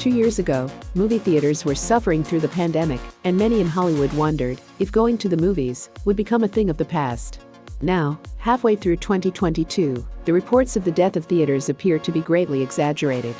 2 years ago, movie theaters were suffering through the pandemic, and many in Hollywood wondered if going to the movies would become a thing of the past. Now, halfway through 2022, the reports of the death of theaters appear to be greatly exaggerated.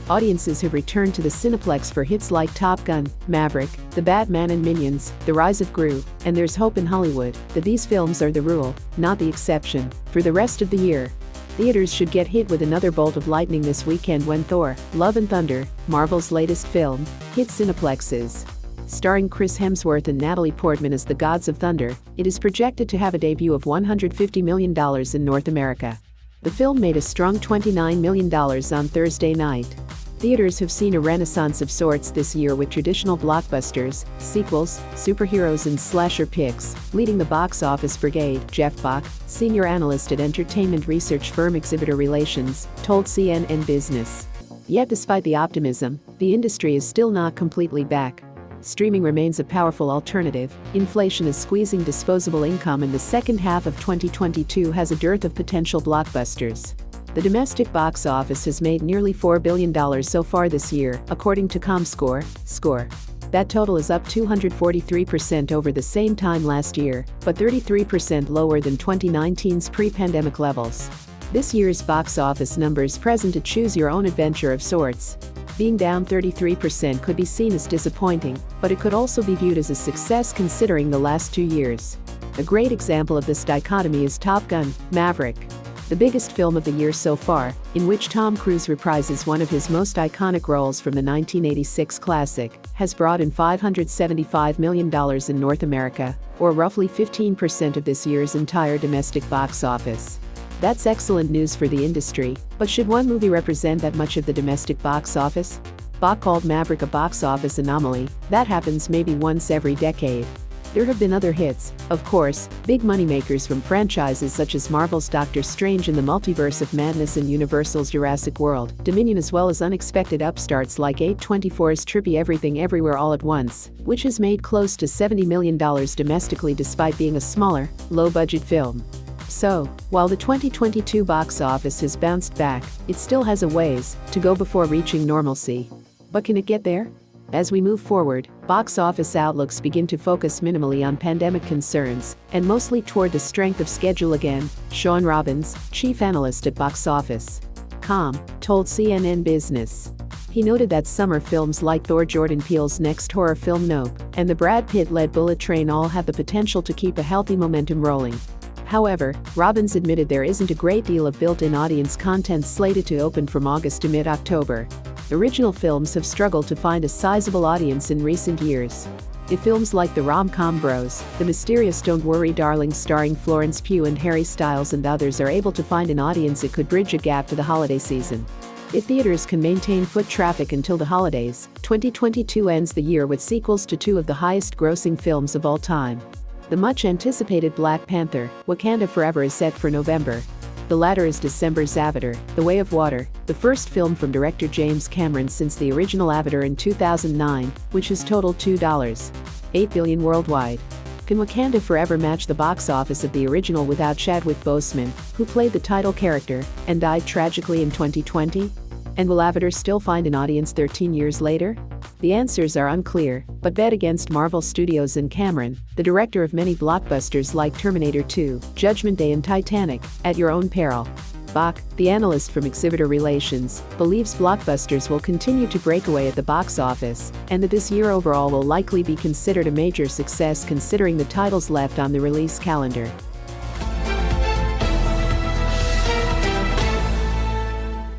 Audiences have returned to the Cineplex for hits like Top Gun, Maverick, The Batman and Minions, The Rise of Gru, and there's hope in Hollywood that these films are the rule, not the exception, for the rest of the year. Theaters should get hit with another bolt of lightning this weekend when Thor, Love and Thunder, Marvel's latest film, hits Cineplexes. Starring Chris Hemsworth and Natalie Portman as the Gods of Thunder, it is projected to have a debut of $150 million in North America. The film made a strong $29 million on Thursday night. Theaters have seen a renaissance of sorts this year with traditional blockbusters, sequels, superheroes and slasher picks, leading the box office brigade. Jeff Bach, senior analyst at entertainment research firm Exhibitor Relations, told CNN Business. Yet despite the optimism, the industry is still not completely back. Streaming remains a powerful alternative, inflation is squeezing disposable income and the second half of 2022 has a dearth of potential blockbusters. The domestic box office has made nearly $4 billion so far this year, according to ComScore. That total is up 243% over the same time last year, but 33% lower than 2019's pre-pandemic levels. This year's box office numbers present a choose-your-own-adventure of sorts. Being down 33% could be seen as disappointing, but it could also be viewed as a success considering the last 2 years. A great example of this dichotomy is Top Gun, Maverick, the biggest film of the year so far, in which Tom Cruise reprises one of his most iconic roles from the 1986 classic, has brought in $575 million in North America, or roughly 15% of this year's entire domestic box office. That's excellent news for the industry, but should one movie represent that much of the domestic box office? Bach called Maverick a box office anomaly that happens maybe once every decade. There have been other hits, of course, big moneymakers from franchises such as Marvel's Doctor Strange in the Multiverse of Madness and Universal's Jurassic World, Dominion, as well as unexpected upstarts like A24's Trippy Everything Everywhere All at Once, which has made close to $70 million domestically despite being a smaller, low-budget film. So, while the 2022 box office has bounced back, it still has a ways to go before reaching normalcy. But can it get there? As we move forward, box office outlooks begin to focus minimally on pandemic concerns and mostly toward the strength of schedule again, Sean Robbins, chief analyst at Box Office.com, told CNN Business. He noted that summer films like Thor, Jordan Peele's next horror film Nope, and the Brad Pitt-led Bullet Train all have the potential to keep a healthy momentum rolling. However, Robbins admitted there isn't a great deal of built-in audience content slated to open from August to mid-October. Original films have struggled to find a sizable audience in recent years. If films like The Rom-Com Bros, the mysterious Don't Worry Darling starring Florence Pugh and Harry Styles and others are able to find an audience, it could bridge a gap to the holiday season. If theaters can maintain foot traffic until the holidays, 2022 ends the year with sequels to 2 of the highest-grossing films of all time. The much-anticipated Black Panther, Wakanda Forever is set for November. The latter is December's Avatar, The Way of Water, the first film from director James Cameron since the original Avatar in 2009, which has totaled $2.8 billion worldwide. Can Wakanda Forever match the box office of the original without Chadwick Boseman, who played the title character and died tragically in 2020? And will Avatar still find an audience 13 years later? The answers are unclear, but bet against Marvel Studios and Cameron, the director of many blockbusters like Terminator 2, Judgment Day and Titanic, at your own peril. Bach, the analyst from Exhibitor Relations, believes blockbusters will continue to break away at the box office, and that this year overall will likely be considered a major success considering the titles left on the release calendar.